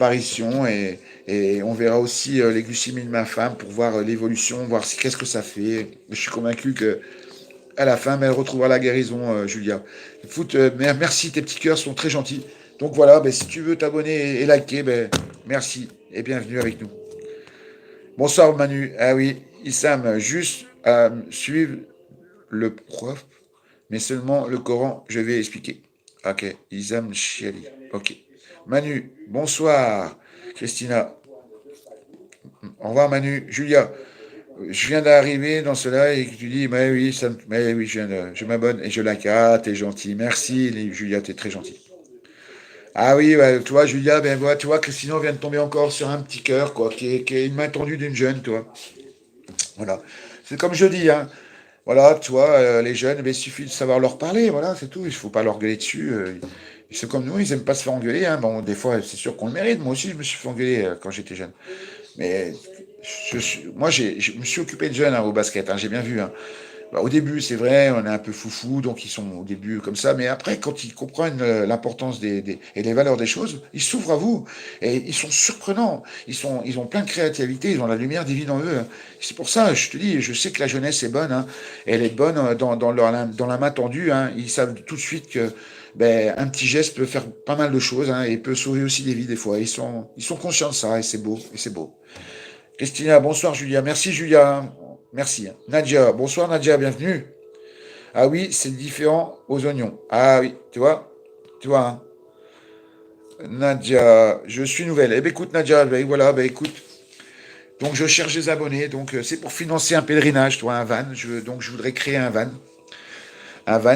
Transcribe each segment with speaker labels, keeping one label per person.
Speaker 1: apparition et on verra aussi les glucémies de ma femme pour voir l'évolution, voir qu'est-ce que ça fait. Je suis convaincu que à la fin, mais elle retrouvera la guérison, Julia. Écoute, merci, tes petits cœurs sont très gentils. Donc voilà, ben, si tu veux t'abonner et liker, ben, merci et bienvenue avec nous. Bonsoir Manu. Ah oui, Issam, juste à suivre le prof, mais seulement le Coran, je vais expliquer. Ok, Issam Chiali. Ok. Manu, bonsoir. Christina, au revoir Manu. Julia, je viens d'arriver dans cela et que tu dis, mais oui, mais oui, je m'abonne et je like. Ah, t'es gentil. Merci, Julia, t'es très gentil. Ah oui, ouais, tu vois, Julia, ben voilà, tu vois, Christina vient de tomber encore sur un petit cœur, quoi, qui est une main tendue d'une jeune, toi. Voilà. C'est comme je dis, hein. Voilà, tu vois, les jeunes, ben, il suffit de savoir leur parler, voilà, c'est tout. Il faut pas leur gueuler dessus. C'est comme nous, ils aiment pas se faire engueuler, hein. Bon, des fois, c'est sûr qu'on le mérite. Moi aussi, je me suis fait engueuler quand j'étais jeune. Mais moi, je me suis occupé de jeunes hein, au basket, hein, j'ai bien vu. Hein. Bah, au début, c'est vrai, on est un peu foufou, donc ils sont au début comme ça, mais après, quand ils comprennent l'importance et les valeurs des choses, ils s'ouvrent à vous et ils sont surprenants. Ils ont plein de créativité, ils ont la lumière divine en eux. Hein. C'est pour ça, je te dis, je sais que la jeunesse est bonne. Hein. Elle est bonne dans la main tendue. Hein. Ils savent tout de suite que ben, un petit geste peut faire pas mal de choses hein, et peut sauver aussi des vies des fois. Ils sont conscients de ça et c'est beau, et c'est beau. Christina, bonsoir Julia. Merci Julia. Merci. Nadia, bonsoir Nadia, bienvenue. Ah oui, c'est différent aux oignons. Ah oui, tu vois, hein. Nadia, je suis nouvelle. Eh ben écoute Nadia, ben voilà, ben écoute. Donc je cherche des abonnés, donc c'est pour financer un pèlerinage, toi, un van. Donc je voudrais créer un van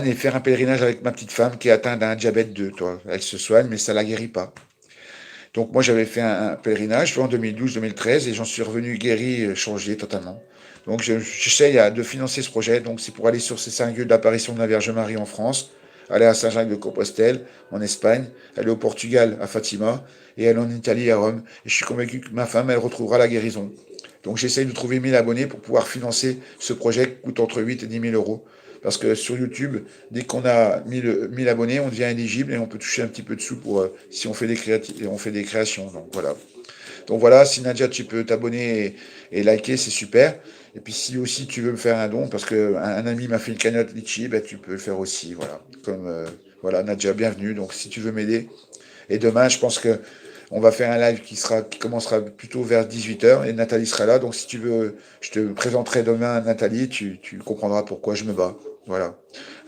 Speaker 1: et faire un pèlerinage avec ma petite femme qui est atteinte d'un diabète 2, toi. Elle se soigne, mais ça la guérit pas. Donc moi j'avais fait un pèlerinage en 2012-2013 et j'en suis revenu guéri, changé totalement. Donc j'essaye de financer ce projet. Donc c'est pour aller sur ces 5 lieux d'apparition de la Vierge Marie en France, aller à Saint-Jacques-de-Compostelle en Espagne, aller au Portugal à Fatima et aller en Italie à Rome. Et je suis convaincu que ma femme elle retrouvera la guérison. Donc j'essaye de trouver 1000 abonnés pour pouvoir financer ce projet qui coûte entre 8 et 10 000 euros. Parce que sur YouTube, dès qu'on a 1000 abonnés, on devient éligible et on peut toucher un petit peu de sous pour si on fait on fait des créations. Donc voilà. Donc voilà, si Nadia, tu peux t'abonner et liker, c'est super. Et puis si aussi tu veux me faire un don, parce que un ami m'a fait une cagnotte litchi, ben, tu peux le faire aussi. Voilà. Comme voilà, Nadia, bienvenue. Donc si tu veux m'aider. Et demain, je pense que on va faire un live qui commencera plutôt vers 18 h et Nathalie sera là. Donc si tu veux, je te présenterai demain Nathalie, tu comprendras pourquoi je me bats. Voilà.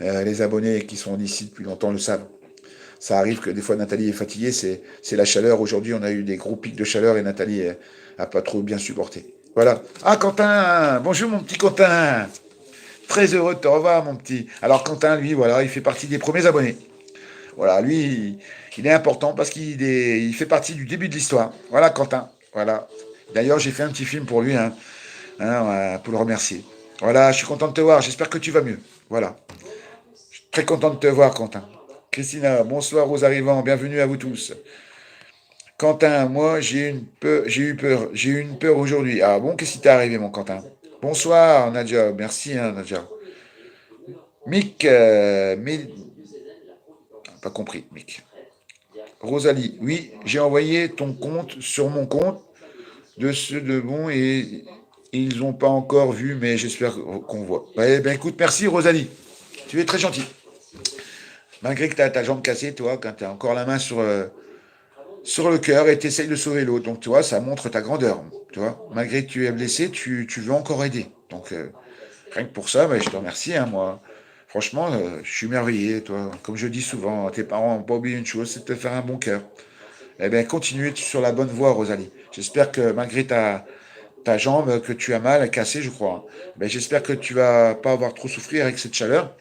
Speaker 1: Les abonnés qui sont ici depuis longtemps le savent. Ça arrive que des fois Nathalie est fatiguée, c'est la chaleur. Aujourd'hui, on a eu des gros pics de chaleur et Nathalie a pas trop bien supporté. Voilà. Ah, Quentin! Bonjour, mon petit Quentin! Très heureux de te revoir, mon petit. Alors, Quentin, lui, voilà, il fait partie des premiers abonnés. Voilà, lui, il est important parce il fait partie du début de l'histoire. Voilà, Quentin. Voilà. D'ailleurs, j'ai fait un petit film pour lui, pour le remercier. Voilà, je suis content de te voir. J'espère que tu vas mieux. Voilà. Très content de te voir, Quentin. Christina, bonsoir aux arrivants, bienvenue à vous tous. Quentin, moi j'ai eu une peur aujourd'hui. Ah bon, qu'est-ce qui t'est arrivé, mon Quentin? Bonsoir, Nadia, merci, hein, Nadia. Mick, pas compris, Mick. Rosalie, oui, j'ai envoyé ton compte sur mon compte de ceux de bon et ils n'ont pas encore vu, mais j'espère qu'on voit. Ouais, ben écoute, merci Rosalie, tu es très gentil. Malgré que tu as ta jambe cassée, toi, quand tu as encore la main sur le cœur et tu essayes de sauver l'autre. Donc, tu vois, ça montre ta grandeur. Tu vois, malgré que tu es blessé, tu veux encore aider. Donc, rien que pour ça, bah, je te remercie, hein, moi. Franchement, je suis merveilleux, toi. Comme je dis souvent, tes parents n'ont pas oublié une chose, c'est de te faire un bon cœur. Eh bien, continue sur la bonne voie, Rosalie. J'espère que malgré ta jambe que tu as mal, cassée, je crois, hein, ben, j'espère que tu vas pas avoir trop souffrir avec cette chaleur.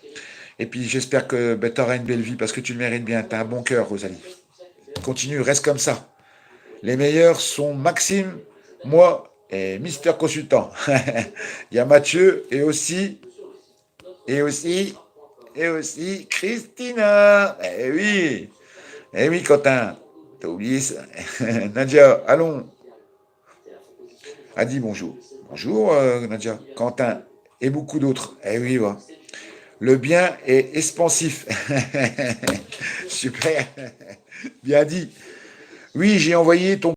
Speaker 1: Et puis, j'espère que ben, tu auras une belle vie parce que tu le mérites bien. Tu as un bon cœur, Rosalie. Continue, reste comme ça. Les meilleurs sont Maxime, moi et Mister Consultant. Il y a Mathieu et aussi, et aussi Christina. Eh oui, Quentin. T'as oublié ça. Nadia, allons. A dit bonjour. Bonjour, Nadia. Quentin et beaucoup d'autres. Eh oui, va. Le bien est expansif. Super. Bien dit. Oui, j'ai envoyé ton